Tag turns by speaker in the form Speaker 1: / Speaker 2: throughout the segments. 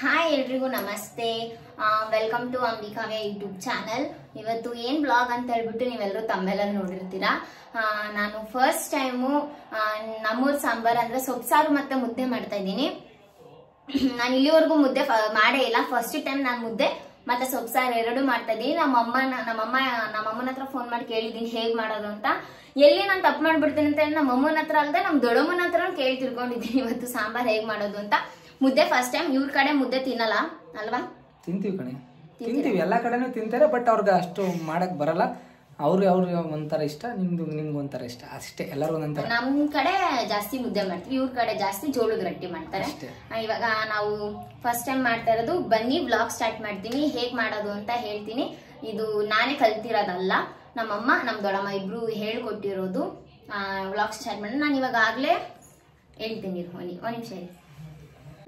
Speaker 1: Hi ಎಲ್ರಿಗೂ ನಮಸ್ತೆ. Welcome to ಅಂಬಿಕಾವ್ಯ ಯೂಟ್ಯೂಬ್ ಚಾನಲ್. ಇವತ್ತು ಏನು ಬ್ಲಾಗ್ ಅಂತ ಹೇಳ್ಬಿಟ್ಟು ನೀವೆಲ್ಲರೂ ತಮ್ಮೆಲ್ಲರೂ ನೋಡಿರ್ತೀರಾ. ನಾನು ಫಸ್ಟ್ ಟೈಮು ನಮ್ಮೂರು ಸಾಂಬಾರ್ ಅಂದರೆ ಸೊಪ್ಪು ಸಾರು ಮತ್ತು ಮುದ್ದೆ ಮಾಡ್ತಾ ಇದ್ದೀನಿ. ನಾನು ಇಲ್ಲಿವರೆಗೂ ಮುದ್ದೆ ಮಾಡೇ ಇಲ್ಲ. ಫಸ್ಟ್ ಟೈಮ್ ನಾನು ಮುದ್ದೆ ಮತ್ತು ಸೊಪ್ಪು ಸಾರು ಎರಡೂ ಮಾಡ್ತಾ ಇದ್ದೀನಿ. ನಮ್ಮಮ್ಮನ ಹತ್ರ ಫೋನ್ ಮಾಡಿ ಕೇಳಿದ್ದೀನಿ ಹೇಗೆ ಮಾಡೋದು ಅಂತ. ಎಲ್ಲಿ ನಾನು ತಪ್ಪು ಮಾಡ್ಬಿಡ್ತೀನಿ ಅಂತ ಹೇಳಿ ನಮ್ಮಮ್ಮನ ಹತ್ರ ಅಲ್ಲದೆ ನಮ್ಮ ದೊಡ್ಡಮ್ಮನ ಹತ್ರ ಕೇಳಿ ತಿಳ್ಕೊಂಡಿದ್ದೀನಿ ಇವತ್ತು ಸಾಂಬಾರ್ ಹೇಗೆ ಮಾಡೋದು ಅಂತ. ಮುದ್ದೆ ಫಸ್ಟ್ ಟೈಮ್. ಇವ್ರ ಕಡೆ ಮುದ್ದೆ ತಿನ್ನಲ್ಲ ಅಲ್ವಾ?
Speaker 2: ತಿಂತೀವಿ ಕಣೆ, ತಿಂತೀವಿ, ಎಲ್ಲ ಕಡೆನೂ ತಿಂತಾರೆ. ಬಟ್ ಅವ್ರಿಗೆ ಅಷ್ಟು ಮಾಡಕ್ ಬರಲ್ಲ. ಅವ್ರಿಗೆ ಒಂಥರ ಇಷ್ಟ, ನಿಮ್ಗೆ ಒಂಥರ ಇಷ್ಟ ಅಷ್ಟೇ. ಎಲ್ಲರೂ ಒಂದೊಂಥರ.
Speaker 1: ನಮ್ ಕಡೆ ಜಾಸ್ತಿ ಮುದ್ದೆ ಮಾಡ್ತೀವಿ, ಇವ್ರ ಕಡೆ ಜಾಸ್ತಿ ಜೋಳದ ರೊಟ್ಟಿ ಮಾಡ್ತಾರೆ. ಇವಾಗ ನಾವು ಫಸ್ಟ್ ಟೈಮ್ ಮಾಡ್ತಾ ಇರೋದು. ಬನ್ನಿ ವ್ಲಾಗ್ ಸ್ಟಾರ್ಟ್ ಮಾಡ್ತೀನಿ. ಹೇಗ್ ಮಾಡೋದು ಅಂತ ಹೇಳ್ತೀನಿ. ಇದು ನಾನೇ ಕಲ್ತಿರೋದಲ್ಲ, ನಮ್ಮಮ್ಮ ನಮ್ಮ ದೊಡ್ಡಮ್ಮ ಇಬ್ರು ಹೇಳ್ಕೊಟ್ಟಿರೋದು. ವ್ಲಾಗ್ ಸ್ಟಾರ್ಟ್ ಮಾಡಿ ನಾನು ಇವಾಗಲೇ ಹೇಳ್ತೀನಿ. ಒಂದು ನಿಮಿಷ.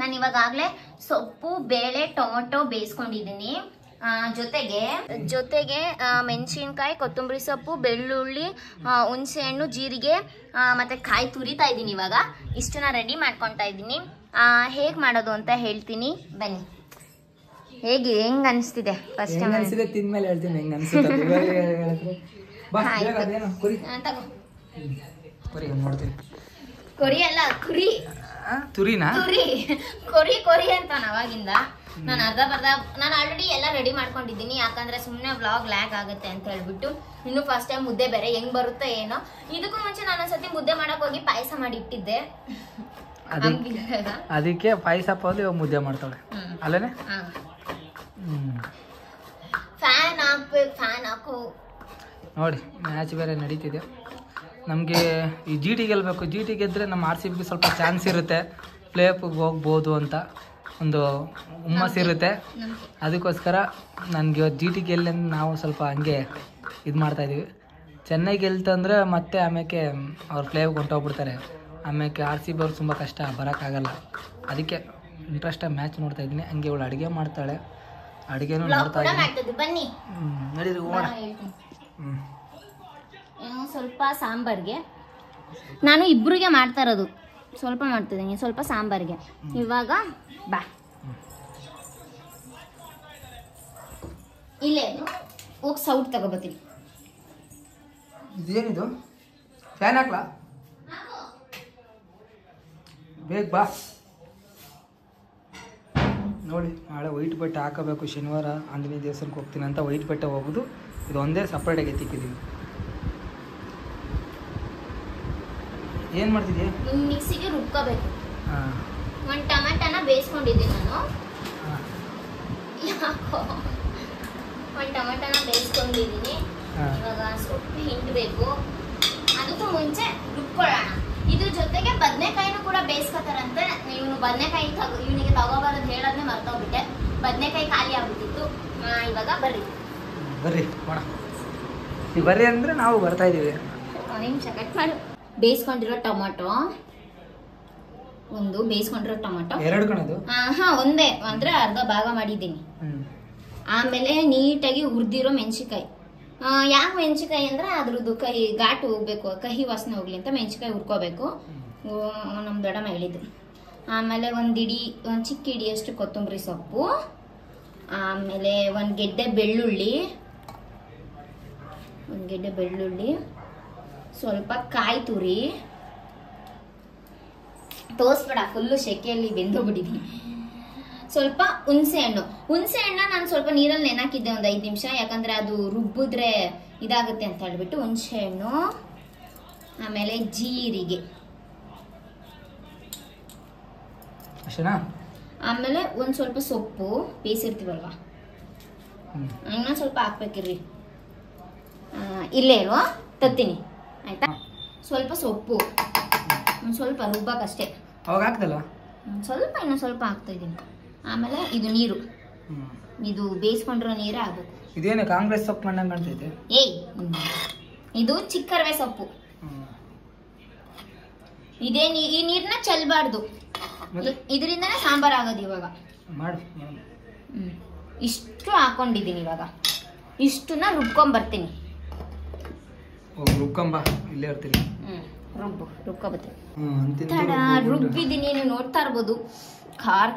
Speaker 1: ನಾನು ಇವಾಗಲೇ ಸೊಪ್ಪು, ಬೇಳೆ, ಟೊಮೊಟೊ ಬೇಯಿಸ್ಕೊಂಡಿದ್ದೀನಿ. ಜೊತೆಗೆ ಮೆಣಸಿನ್ಕಾಯಿ, ಕೊತ್ತಂಬರಿ ಸೊಪ್ಪು, ಬೆಳ್ಳುಳ್ಳಿ, ಹುಣಸೆಹಣ್ಣು, ಜೀರಿಗೆ ಮತ್ತೆ ಕಾಯಿ ತುರಿತಾ ಇದ್ದೀನಿ. ಇವಾಗ ಇಷ್ಟನ್ನ ರೆಡಿ ಮಾಡ್ಕೊತಾ ಇದ್ದೀನಿ. ಹೇಗೆ ಮಾಡೋದು ಅಂತ ಹೇಳ್ತೀನಿ, ಬನ್ನಿ. ಹೆಂಗ್ ಅನಿಸ್ತಿದೆ? ಫಸ್ಟ್ ಟೈಮ್
Speaker 2: ಅನಿಸಿದೆ, ತಿಂದ್ಮೇಲೆ ಹೇಳ್ತೀನಿ ಹೆಂಗ್ ಅನಿಸುತ್ತೆ.
Speaker 1: ಕೊರಿ ಅಲ್ಲ, ಕುರಿ.
Speaker 2: ತುರಿನಾ?
Speaker 1: ಕೊರಿ ಅಂತ ಅವಾಗಿಂದ ನಾನು ನಾನು ಆಲ್ರೆಡಿ ಎಲ್ಲ ರೆಡಿ ಮಾಡ್ಕೊಂಡಿದ್ದೀನಿ. ಯಾಕಂದ್ರೆ ಸುಮ್ಮನೆ ವ್ಲಾಗ್ ಲ್ಯಾಗ್ ಆಗುತ್ತೆ ಅಂತ ಹೇಳ್ಬಿಟ್ಟು. ಇನ್ನು ಫಸ್ಟ್ ಟೈಮ್ ಮುದ್ದೆ ಬೇರೆ ಹೆಂಗ್ ಬರುತ್ತೋ ಏನೋ. ಇದಕ್ಕೂ ಮುಂಚೆ ನಾನು ಒಂದ್ಸತಿ ಮುದ್ದೆ ಮಾಡಕ್ ಹೋಗಿ ಪಾಯಸ ಮಾಡಿ ಇಟ್ಟಿದ್ದೆ.
Speaker 2: ಅದಕ್ಕೆ ಪಾಯಸ ಪೌಲಿ ಮುದ್ದೆ ಮಾಡ್ತಾಳೆ ಅಲ್ಲೇನೆ.
Speaker 1: ಫ್ಯಾನ್ ಹಾಕು
Speaker 2: ನೋಡಿ. ಮ್ಯಾಚ್ ಬೇರೆ ನಡೀತಿದೆ. ನಮಗೆ ಈ ಜಿ ಟಿ ಗೆಲ್ಲಬೇಕು. ಜಿ ಟಿ ಗೆದ್ದರೆ ನಮ್ಮ RCBಗೆ ಸ್ವಲ್ಪ ಚಾನ್ಸ್ ಇರುತ್ತೆ, ಪ್ಲೇ ಆಫ್ಗೆ ಹೋಗ್ಬೋದು ಅಂತ ಒಂದು ಹುಮ್ಮಸ್ ಇರುತ್ತೆ. ಅದಕ್ಕೋಸ್ಕರ ನನಗೆ ಇವತ್ತು ಜಿ ಟಿ ಗೆಲ್ಲಿ ನಾವು ಸ್ವಲ್ಪ ಹಂಗೆ ಇದು ಮಾಡ್ತಾಯಿದ್ದೀವಿ. ಚೆನ್ನೈ ಗೆಲ್ತಂದ್ರೆ ಮತ್ತೆ ಆಮೇಲೆ ಅವ್ರು ಪ್ಲೇ ಆಫ್ಗೆ ಹೊಂಟೋಗ್ಬಿಡ್ತಾರೆ. ಆಮೇಲೆ RCB ಅವ್ರು ತುಂಬ ಕಷ್ಟ, ಬರೋಕ್ಕಾಗಲ್ಲ. ಅದಕ್ಕೆ ಇಂಟ್ರೆಸ್ಟಾಗಿ ಮ್ಯಾಚ್ ನೋಡ್ತಾ ಇದ್ದೀನಿ. ಹಂಗೆ ಇವಳು ಅಡುಗೆ ಮಾಡ್ತಾಳೆ, ಅಡುಗೆನೂ ನೋಡ್ತಾ
Speaker 1: ಬನ್ನಿ.
Speaker 2: ನಡೀರಿ ಹೋಗೋಣ.
Speaker 1: ಸ್ವಲ್ಪ ಸಾಂಬಾರ್ಗೆ ನಾನು ಇಬ್ಬರಿಗೆ ಮಾಡ್ತಾ ಇರೋದು. ಸ್ವಲ್ಪ ಮಾಡ್ತಿದ್ದೀನಿ, ಸ್ವಲ್ಪ ಸಾಂಬಾರ್ಗೆ. ಇವಾಗ ಬಾ ಇಲ್ಲೇ ಹೋಗಿ ಸೌಟ್ ತಗೋಬತ್ತೀನಿ.
Speaker 2: ಇದೇನಿದು? ಫ್ಯಾನ್ ಹಾಕ್ಲಾ? ಬೇಗ ಬಾ. ನೋಡಿ, ನಾಳೆ ವೈಟ್ ಬಟ್ಟೆ ಹಾಕಬೇಕು. ಶನಿವಾರ ಆಂಜನೇಯ ದೇವಸ್ಥಾನಕ್ಕೆ ಹೋಗ್ತೀನಿ ಅಂತ ವೈಟ್ ಬಟ್ಟೆ ಹೋಗೋದು. ಇದು ಒಂದೇ ಸಪ್ರೇಟಾಗಿ ಎತ್ತಿಕ್ಕಿದ್ದೀವಿ. ಏನು ಮಾಡ್ತಿದ್ದೀಯ?
Speaker 1: ಮಿಕ್ಸಿಗೆ ರುಬ್ಕೋಬೇಕು. ಒಂದು ಟೊಮೆಟೊನ ಬೇಯಿಸ್ಕೊಂಡಿದ್ದೀನಿ ನಾನು. ಒಂದು ಟೊಮೆಟೊನ ಬೇಯಿಸ್ಕೊಂಡಿದ್ದೀನಿ. ಇವಾಗ ಸೊಪ್ಪು ಹಿಂಡಬೇಕು. ಅದಕ್ಕೂ ಮುಂಚೆ ರುಬ್ಕೊಳ್ಳೋಣ. ಇದ್ರ ಜೊತೆಗೆ ಬದನೆಕಾಯಿನೂ ಕೂಡ ಬೇಯಿಸ್ಕೊತಾರಂತೆ. ಇವನು ಬದನೆಕಾಯಿ ಇವನಿಗೆ ತಗೋಬರೋದು ಹೇಳೋದನ್ನೇ ಮರ್ತೋಗ್ಬಿಟ್ಟೆ. ಬದನೆಕಾಯಿ ಖಾಲಿ ಆಗ್ಬಿಟ್ಟಿತ್ತು. ಇವಾಗ ಬರ್ರಿ
Speaker 2: ಮಾಡೋಣ. ನೀವು ಬರ್ರಿ ಅಂದರೆ ನಾವು ಬರ್ತಾ ಇದ್ದೀವಿ.
Speaker 1: ಒಂದು ನಿಮಿಷ ಕಟ್ ಮಾಡು. ಬೇಯಿಸ್ಕೊಂಡಿರೋ ಟೊಮೊಟೊ ಒಂದು, ಬೇಯಿಸ್ಕೊಂಡಿರೋ ಟೊಮೊಟೊ
Speaker 2: ಎರಡು ಕಣದು.
Speaker 1: ಒಂದೇ ಅಂದ್ರೆ ಅರ್ಧ ಭಾಗ ಮಾಡಿದ್ದೀನಿ. ಆಮೇಲೆ ನೀಟಾಗಿ ಹುರಿದಿರೋ ಮೆಣಸಿಕಾಯಿ. ಯಾಕೆ ಮೆಣಸಿಕಾಯಿ ಅಂದ್ರೆ ಅದ್ರದ್ದು ಘಾಟು ಹೋಗ್ಬೇಕು, ಕಹಿ ವಾಸನೆ ಹೋಗ್ಲಿ ಅಂತ ಮೆಣಸಿಕಾಯಿ ಹುರ್ಕೋಬೇಕು. ನಮ್ಮ ದೊಡ್ಡಮ್ಮ ಹೇಳಿದ್ದು. ಆಮೇಲೆ ಒಂದು ಚಿಕ್ಕ ಇಡಿಯಷ್ಟು ಕೊತ್ತಂಬರಿ ಸೊಪ್ಪು. ಆಮೇಲೆ ಒಂದು ಗೆಡ್ಡೆ ಬೆಳ್ಳುಳ್ಳಿ, ಸ್ವಲ್ಪ ಕಾಯಿ ತುರಿ. ತೋರಿಸ್ಬೇಡ, ಫುಲ್ಲು ಸೆಕೆಯಲ್ಲಿ ಬೆಂದೋಗ್ಬಿಟ್ಟಿದ್ದೀನಿ. ಸ್ವಲ್ಪ ಹುಣಸೆ ಹಣ್ಣು ನಾನು ಸ್ವಲ್ಪ ನೀರಲ್ಲಿ ನೆನಾಕಿದ್ದೆ ಒಂದು 5 ನಿಮಿಷ. ಯಾಕಂದ್ರೆ ಅದು ರುಬ್ಬಿದ್ರೆ ಇದಾಗುತ್ತೆ ಅಂತ ಹೇಳ್ಬಿಟ್ಟು ಹುಣಸೆ ಹಣ್ಣು. ಆಮೇಲೆ ಜೀರಿಗೆ. ಆಮೇಲೆ ಒಂದು ಸ್ವಲ್ಪ ಸೊಪ್ಪು ಬೇಯಿಸಿರ್ತೀವಲ್ವಾ, ಇನ್ನೊಂದು ಸ್ವಲ್ಪ ಹಾಕ್ಬೇಕಿರ್ರಿ. ಇಲ್ಲೇ ಇಲ್ವಾ ತತ್ತೀನಿ, ಆಯ್ತಾ? ಸ್ವಲ್ಪ ಸೊಪ್ಪು, ಒಂದು ಸ್ವಲ್ಪ ರುಬ್ಬಕ್ಕಷ್ಟೇ.
Speaker 2: ಅವಾಗ ಹಾಕ್ದಲ್ಲ,
Speaker 1: ಸ್ವಲ್ಪ ಇನ್ನೊಂದು ಸ್ವಲ್ಪ ಹಾಕ್ತಾ ಇದ್ದೀನಿ. ಆಮೇಲೆ ಇದು ನೀರು, ಇದು ಬೇಯಿಸ್ಕೊಂಡಿರೋ ನೀರೇ ಆಗ್ಬೇಕು.
Speaker 2: ಇದೇನು ಕಾಂಗ್ರೆಸ್ ಸೊಪ್ಪು ಮಣ್ಣಂಗೆ ಕಾಣ್ತೈತೆ?
Speaker 1: ಇದು ಚಿಕ್ಕರ್ವೆ ಸೊಪ್ಪು. ಈ ನೀರನ್ನ ಚೆಲ್ಬಾರ್ದು, ಇದರಿಂದನೇ ಸಾಂಬಾರ್ ಆಗೋದು. ಇವಾಗ ಇಷ್ಟು ಹಾಕೊಂಡಿದ್ದೀನಿ. ಇವಾಗ ಇಷ್ಟನ್ನ ರುಬ್ಕೊಂಡ್ ಬರ್ತೀನಿ.
Speaker 2: ರುಬ್ಕೊಂಬ, ಇಲ್ಲೇ ಇರ್ತೀನಿ.
Speaker 1: ರುಬ್ಕೋಬತ್ತೆ ತಡ ರುಬ್ಬಿದ್ದೀನಿ. ನೀವು ನೋಡ್ತಾ ಇರ್ಬೋದು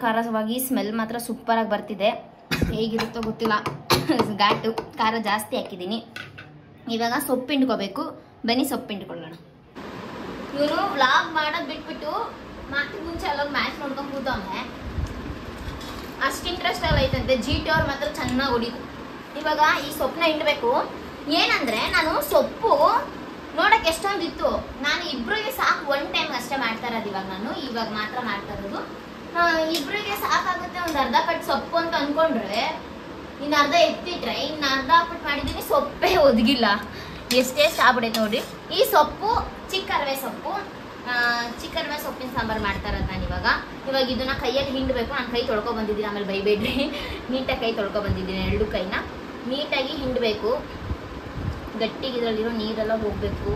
Speaker 1: ಖಾರವಾಗಿ ಸ್ಮೆಲ್ ಮಾತ್ರ ಸೂಪರ್ ಆಗಿ ಬರ್ತಿದೆ. ಹೇಗಿರುತ್ತೋ ಗೊತ್ತಿಲ್ಲ, ಘಾಟು ಖಾರ ಜಾಸ್ತಿ ಹಾಕಿದ್ದೀನಿ. ಇವಾಗ ಸೊಪ್ಪು ಹಿಂಡ್ಕೋಬೇಕು. ಬನ್ನಿ ಸೊಪ್ಪು ಹಿಂಡ್ಕೊಳ್ಳೋಣ. ಇವನು ವ್ಲಾಗ್ ಮಾಡೋದು ಬಿಟ್ಬಿಟ್ಟು ಮತ್ತೆ ಮುಂಚೆ ಅಲ್ಲೋಗಿ ಮ್ಯಾಚ್ ನೋಡ್ಕೊಂಡು ಕೂತವನೆ. ಅಷ್ಟು ಇಂಟ್ರೆಸ್ಟ್ ಎಲ್ಲ ಐತಂತೆ. GT ಅವ್ರು ಮಾತ್ರ ಚೆನ್ನಾಗಿ ಹೊಡಿತು. ಇವಾಗ ಈ ಸೊಪ್ಪನ್ನ ಹಿಂಡ್ಬೇಕು. ಏನಂದ್ರೆ ನಾನು ಸೊಪ್ಪು ನೋಡಕ್ ಎಷ್ಟೊಂದಿತ್ತು, ನಾನು ಇಬ್ರಿಗೆ ಸಾಕು ಒನ್ ಟೈಮ್ ಅಷ್ಟೇ ಮಾಡ್ತಾ ಇರೋದು. ಇವಾಗ ಮಾತ್ರ ಮಾಡ್ತಾ ಇರೋದು. ಇಬ್ರಿಗೆ ಸಾಕಾಗುತ್ತೆ ಒಂದು ಅರ್ಧ ಕಟ್ ಸೊಪ್ಪು ಅಂತ ಅನ್ಕೊಂಡ್ರೆ ಇನ್ನು ಅರ್ಧ ಎತ್ತಿಟ್ರೆ ಇನ್ನು ಅರ್ಧ ಹಾಕ್ಬಿಟ್ಟು ಮಾಡಿದ್ದೀನಿ. ಸೊಪ್ಪೇ ಒದಗಿಲ್ಲ, ಎಷ್ಟೆಷ್ಟು ಆಗ್ಬಿಡೈತೆ ನೋಡಿ. ಈ ಸೊಪ್ಪು ಚಿಕ್ಕರವೆ ಸೊಪ್ಪಿನ ಸಾಂಬಾರು ಮಾಡ್ತಾ ಇರೋದು ನಾನು ಇವಾಗ ಇದನ್ನ ಕೈಯಲ್ಲಿ ಹಿಂಡಬೇಕು. ನಾನು ಕೈ ತೊಳ್ಕೊ ಬಂದಿದ್ದೀನಿ, ಆಮೇಲೆ ಬೈಬೇಡ್ರಿ. ನೀಟಾಗಿ ಕೈ ತೊಳ್ಕೊ ಬಂದಿದ್ದೀನಿ. 2 ಕೈನ ನೀಟಾಗಿ ಹಿಂಡಬೇಕು. ಗಟ್ಟಿಗೆ ಇದರಲ್ಲಿರೋ ನೀರೆಲ್ಲ ಹೋಗ್ಬೇಕು.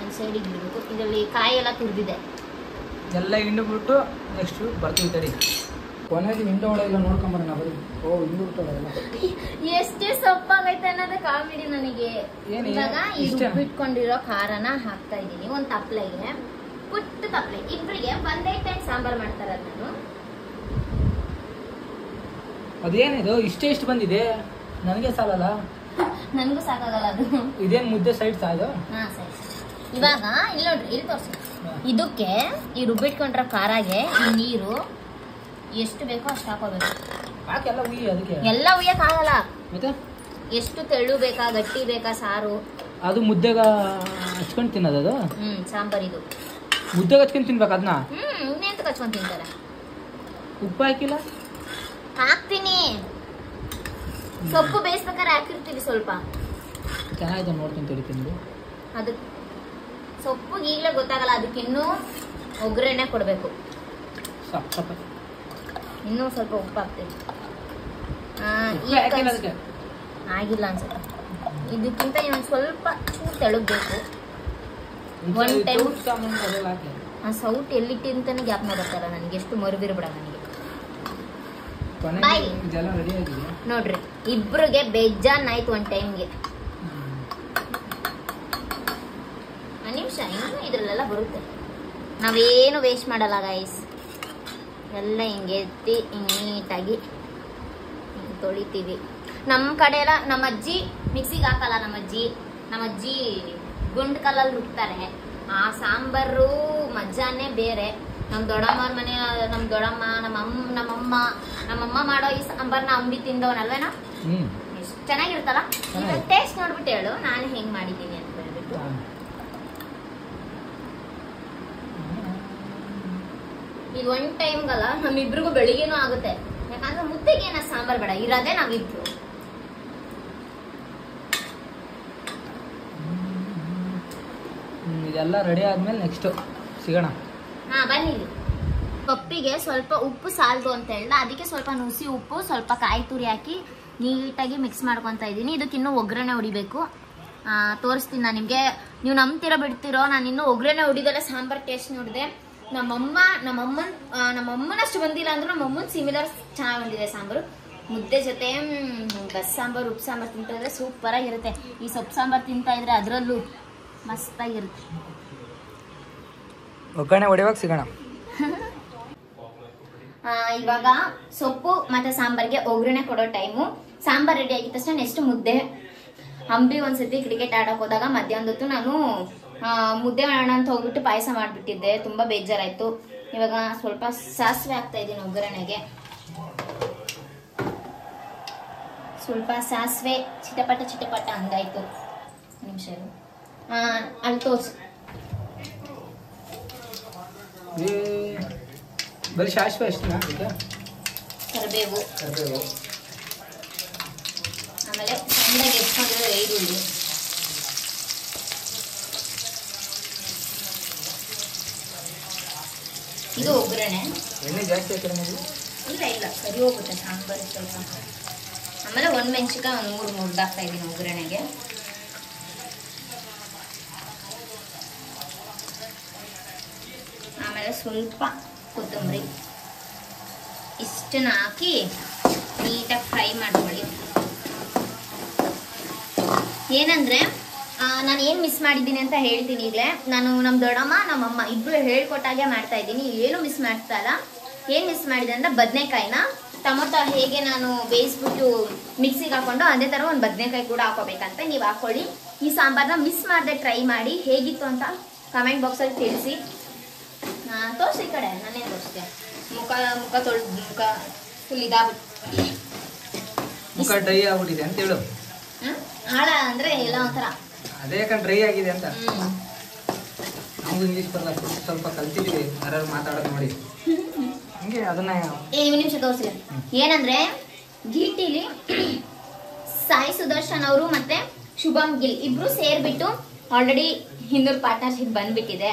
Speaker 1: ಒಂದು ಸೈಡಿಗೆ ಬಿಡಬೇಕು. ಇದರಲ್ಲಿ ಕಾಯಿ ಎಲ್ಲ ತುರಿದಿದೆ.
Speaker 2: ಎಲ್ಲ ಹಿಂಡ್ಬಿಟ್ಟು ನೆಕ್ಸ್ಟ್ ಬರ್ತೀವಿ ತಡಿ. ಕೊನೆಗೆ ಹಿಂಡೋಳೆಲ್ಲ ನೋಡ್ಕೊಂಬರೋಣ ಬರೀ. ಹಿಂಡ್ಬಿಟ್ಟೋಳೆಲ್ಲ
Speaker 1: ಎಷ್ಟೇ ಸೊಪ್ಪಾಗೈತೆ ಅನ್ನೋದೇ ಕಾಮಿಡಿ ನನಗೆ. ಇವಾಗ ಈ ರುಬ್ಬಿಟ್ಕೊಂಡಿರೋ ಖಾರನ ಹಾಕ್ತಾ ಇದ್ದೀನಿ ಒಂದು ತಪ್ಪಲೆಗೆ. ಪುಟ್ಟ ತಪ್ಪಲೆ. ಇಬ್ಬರಿಗೆ ಒಂದೇ ಟೈಮ್ ಸಾಂಬಾರು ಮಾಡ್ತಾರ ನಾನು.
Speaker 2: ಅದೇನಿದು ಇಷ್ಟು ಬಂದಿದೆ, ನನಗೆ ಸಾಲಲ್ಲ.
Speaker 1: ನನಗೂ ಸಾಕಾಗಲ್ಲ ಅದು.
Speaker 2: ಇದೇನು ಮುದ್ದೆ ಸೈಡ್ ಸಾಯ್ದು?
Speaker 1: ಹಾ ಸರಿ. ಇವಾಗ ಇಲ್ಲಿ ನೋಡ್ರಿ, ಇಲ್ಲಿ ತೋರಿಸಿ. ಇದಕ್ಕೆ ಈ ರುಬ್ಬಿಟ್ಕೊಂಡ್ರ ಖಾರಾಗೆ ಈ ನೀರು ಎಷ್ಟು ಬೇಕೋ ಅಷ್ಟು ಹಾಕೋಬೇಕು. ಎಲ್ಲ ಉಯ್ಯಕ್ ಆಗಲ್ಲ. ಎಷ್ಟು ತೆಳು ಬೇಕಾ ಗಟ್ಟಿ ಬೇಕಾ ಸಾರು
Speaker 2: ಅದು ಮುದ್ದೆಗ ಹಚ್ಕೊಂಡ್ ತಿನ್ನೋದು. ಅದು
Speaker 1: ಸಾಂಬಾರ್ ಇದು
Speaker 2: ಮುದ್ದೆಗೆ ಹಚ್ಕೊಂಡ್ ತಿನ್ಬೇಕು ಅದನ್ನ.
Speaker 1: ಇನ್ನೆಂತ ಹಚ್ಕೊಂಡ್ ತಿಂತಾರೆ.
Speaker 2: ಉಪ್ಪು ಹಾಕಿಲ್ಲ?
Speaker 1: ಹಾಕ್ತೀನಿ. ಸೊಪ್ಪು ಬೇಯಿಸ್ಬೇಕಾದ್ರೆ ಹಾಕಿರ್ತೀವಿ ಸ್ವಲ್ಪ.
Speaker 2: ಚೆನ್ನಾಗಿದೆ, ನೋಡ್ತೀನಿ ತಡಿ ತಿಂದು.
Speaker 1: ಅದು ಸೊಪ್ಪು ಈಗಲೇ ಗೊತ್ತಾಗಲ್ಲ, ಅದಕ್ಕಿನ್ನೂ ಒಗ್ಗರಣೆ ಕೊಡಬೇಕು. ಇನ್ನೂ ಸ್ವಲ್ಪ ಉಪ್ಪು ಹಾಕ್ತೀವಿ. ಆಗಿಲ್ಲ ಅನ್ಸುತ್ತೆ. ಇದಕ್ಕಿಂತ ಇನ್ನೊಂದು ಸ್ವಲ್ಪ ಚೂರು ತೆಳಗಬೇಕು. ಒನ್ ಟೈಮ್ ಆ ಸೌಟ್ ಎಲ್ಲಿಟ್ಟಿಂತಾನೆ ಜ್ಞಾಪನ ಬರ್ತಾರ ನನಗೆ. ಎಷ್ಟು ಮರುಬಿರ್ಬಿಡ ನನಗೆ. ನೋಡ್ರಿ ಇಬ್ರಿಗೆ ಬೇಜಾನ್ ಆಯ್ತು ಒಂದ್ ಟೈಮ್ಗೆ. ನಿಮಿಷ ಇನ್ನು ಇದ್ರಲ್ಲೆಲ್ಲ ಬರುತ್ತೆ. ನಾವೇನು ವೇಸ್ಟ್ ಮಾಡಲ್ಲ ಗೈಸ್. ಎಲ್ಲ ಹಿಂಗೆ ಎತ್ತಿ ನೀಟಾಗಿ ತೊಳಿತೀವಿ. ನಮ್ಮ ಕಡೆ ಎಲ್ಲ ನಮ್ಮ ಅಜ್ಜಿ ಮಿಕ್ಸಿಗೆ ಹಾಕಲ್ಲ. ನಮ್ಮ ಅಜ್ಜಿ ಗುಂಡ್ ಕಲ್ಲಲ್ಲಿ ರುಬ್ತಾರೆ. ಆ ಸಾಂಬಾರು ಮಜಾನೇ ಬೇರೆ. ನಮ್ಮ ದೊಡ್ಡಮ್ಮವ್ರ ಮನೆ, ನಮ್ಮ ದೊಡ್ಡಮ್ಮ, ನಮ್ಮಮ್ಮ ಮಾಡೋ ಈ ಸಾಂಬಾರ್ನ ಅಂಬಿ ತಿಂದವನಲ್ವೇನಾ, ಎಷ್ಟು ಚೆನ್ನಾಗಿರುತ್ತಲ್ಲ. ಇವಾಗ ಟೇಸ್ಟ್ ನೋಡ್ಬಿಟ್ಟು ಹೇಳು ನಾನು ಹೆಂಗ್ ಮಾಡಿದ್ದೀನಿ ಅಂತ ಹೇಳ್ಬಿಟ್ಟು. ಇದು ಒನ್ ಟೈಮ್ಗಲ್ಲ, ನಮ್ಮಿಬ್ರಿಗೂ ಬೆಳಿಗ್ಗೆನೂ ಆಗುತ್ತೆ. ಯಾಕಂದ್ರೆ ಮುದ್ದೆಗೆ ಏನ ಸಾಂಬಾರ್ ಬೇಡ, ಇರೋದೇ ನಾವಿಬ್ರು.
Speaker 2: ಇದೆಲ್ಲ ರೆಡಿ ಆದ್ಮೇಲೆ ನೆಕ್ಸ್ಟ್ ಸಿಗೋಣ.
Speaker 1: ಹಾ ಬನ್ನಿ. ಪಪ್ಪಿಗೆ ಸ್ವಲ್ಪ ಉಪ್ಪು ಸಾಲದು ಅಂತ ಹೇಳ್ದ, ಅದಕ್ಕೆ ಸ್ವಲ್ಪ ನುಸಿ ಉಪ್ಪು, ಸ್ವಲ್ಪ ಕಾಯಿ ತುರಿ ಹಾಕಿ ನೀಟಾಗಿ ಮಿಕ್ಸ್ ಮಾಡ್ಕೊತಾ ಇದ್ದೀನಿ. ಇದಕ್ಕೆ ಇನ್ನೂ ಒಗ್ಗರಣೆ ಹೊಡಿಬೇಕು. ತೋರಿಸ್ತೀನಿ ನಾನು ನಿಮಗೆ. ನೀವು ನಂಬ್ತಿರೋ ಬಿಡ್ತಿರೋ, ನಾನು ಇನ್ನೂ ಒಗ್ಗರಣೆ ಹೊಡಿದಲ್ಲ ಸಾಂಬಾರ್ ಟೇಸ್ಟ್ ನೋಡಿದೆ. ನಮ್ಮಮ್ಮನಷ್ಟು ಬಂದಿಲ್ಲ ಅಂದ್ರೂ ನಮ್ಮಮ್ಮನ ಸಿಮಿಲರ್ ಚೆನ್ನಾಗಿ ಬಂದಿದೆ ಸಾಂಬಾರು. ಮುದ್ದೆ ಜೊತೆ ಬಸ್ ಸಾಂಬಾರು, ಉಪ್ಪು ಸಾಂಬಾರು ತಿಂತಿದ್ರೆ ಸೂಪರ್ ಆಗಿರುತ್ತೆ. ಈ ಸೊಪ್ಪು ಸಾಂಬಾರು ತಿಂತಾ ಇದ್ರೆ ಅದರಲ್ಲೂ ಮಸ್ತಾಗಿರುತ್ತೆ.
Speaker 2: ಒಗ್ಗರಣೆ ಹೊಡೆಯುವಾಗ ಸಿಗೋಣ.
Speaker 1: ಇವಾಗ ಸೊಪ್ಪು ಮತ್ತೆ ಸಾಂಬಾರ್ಗೆ ಒಗ್ಗರಣೆ ಕೊಡೋ ಟೈಮು. ಸಾಂಬಾರ್ ರೆಡಿ ಆಗಿದ ತಕ್ಷಣ ನೆಕ್ಸ್ಟ್ ಮುದ್ದೆ. ಅಂಬಿ ಒಂದ್ಸತಿ ಕ್ರಿಕೆಟ್ ಆಡಕ್ ಹೋದಾಗ ಮಧ್ಯಾಹ್ನದ ಹೊತ್ತು ನಾನು ಮುದ್ದೆ ಮಾಡೋಣ ಅಂತ ಹೋಗ್ಬಿಟ್ಟು ಪಾಯಸ ಮಾಡ್ಬಿಟ್ಟಿದ್ದೆ. ತುಂಬಾ ಬೇಜಾರಾಯ್ತು. ಇವಾಗ ಸ್ವಲ್ಪ ಸಾಸಿವೆ ಹಾಕ್ತಾ ಇದ್ದೀನಿ ಒಗ್ಗರಣೆಗೆ. ಸ್ವಲ್ಪ ಸಾಸಿವೆ ಚಿಟಪಟ ಅಂದಾಯ್ತು. ನಿಮಿಷ ಅಲ್ಲಿ ತೋರ್ಸು.
Speaker 2: ಬರೀ ಸಾಸಿವೆ ಅಷ್ಟೇನಾ?
Speaker 1: ಕರಿಬೇವು, ಆಮೇಲೆ ಸಣ್ಣಗೆ ಎತ್ಕೊಂಡಿರೋ ಈರುಳ್ಳಿ, ಇದು ಒಗ್ಗರಣೆ.
Speaker 2: ಎಣ್ಣೆ ಜಾಸ್ತಿ ಹಾಕಿದ್ರೆ
Speaker 1: ಇಲ್ಲ ಸರಿ ಹೋಗುತ್ತೆ ಸಾಂಬಾರು ಸ್ವಲ್ಪ. ಆಮೇಲೆ ಒಂದು ಮೆಣಸಿನಕಾಯಿ ಒಂದು 3 ಮುರ್ದಾಕ್ತಾ ಇದ್ದೀನಿ ಒಗ್ಗರಣೆಗೆ. ಆಮೇಲೆ ಸ್ವಲ್ಪ ಕೊತ್ತಂಬರಿ, ಇಷ್ಟನ್ನ ಹಾಕಿ ನೀಟಾಗಿ ಫ್ರೈ ಮಾಡ್ಕೊಳ್ಳಿ. ಏನಂದ್ರೆ ನಾನು ಏನು ಮಿಸ್ ಮಾಡಿದ್ದೀನಿ ಅಂತ ಹೇಳ್ತೀನಿ ಈಗಲೇ. ನಾನು ನಮ್ಮ ದೊಡ್ಡಮ್ಮ ನಮ್ಮಮ್ಮ ಇಬ್ಬರು ಹೇಳ್ಕೊಟ್ಟಾಗೆ ಮಾಡ್ತಾ ಇದ್ದೀನಿ, ಏನು ಮಿಸ್ ಮಾಡ್ತಾ ಇಲ್ಲ. ಏನು ಮಿಸ್ ಮಾಡಿದೆ ಅಂದರೆ ಬದನೆಕಾಯಿನ ಟೊಮೊಟೊ ಹೇಗೆ ನಾನು ಬೇಯಿಸ್ಬಿಟ್ಟು ಮಿಕ್ಸಿಗೆ ಹಾಕೊಂಡು ಅದೇ ಥರ ಒಂದು ಬದನೆಕಾಯಿ ಕೂಡ ಹಾಕೋಬೇಕಂತ. ನೀವು ಹಾಕ್ಕೊಳ್ಳಿ. ಈ ಸಾಂಬಾರನ್ನ ಮಿಸ್ ಮಾಡದೆ ಟ್ರೈ ಮಾಡಿ, ಹೇಗಿತ್ತು ಅಂತ ಕಮೆಂಟ್ ಬಾಕ್ಸಲ್ಲಿ ತಿಳಿಸಿ. ತೋರಿಸಿ ಈ ಕಡೆ, ನಾನೇನು ತೋರಿಸ್ತೆ. ಮುಖ ತೊಳೆದು ಮುಖ ಫುಲ್ ಇದಾಗ್ಬಿಟ್ಟು
Speaker 2: ಮುಖ ಡ್ರೈ ಆಗ್ಬಿಟ್ಟಿದೆ ಅಂತ ಹೇಳು.
Speaker 1: ಆಳ ಅಂದರೆ ಎಲ್ಲ ಒಂಥರ
Speaker 2: ಅದೇ ಡ್ರೈ ಆಗಿದೆ ಅಂತ. ನಾವು ಇಂಗ್ಲೀಷ್ ಬರಲ್ಲ, ಸ್ವಲ್ಪ ಕಲ್ತಿದ್ದೀವಿ, ಯಾರು ಮಾತಾಡೋದು ನೋಡಿ ಹಂಗೆ ಅದನ್ನ.
Speaker 1: ಒಂದು ನಿಮಿಷ ತೋರಿಸಿ. ಏನಂದ್ರೆ ಜಿಟಿಲಿ ಸಾಯಿ ಸುದರ್ಶನ್ ಅವರು ಮತ್ತೆ ಶುಭಮ್ ಗಿಲ್ ಇಬ್ರು ಸೇರ್ಬಿಟ್ಟು ಆಲ್ರೆಡಿ ಹಿಂದೂರ್ ಪಾರ್ಟ್ನರ್ಶಿಪ್ ಬಂದ್ಬಿಟ್ಟಿದೆ.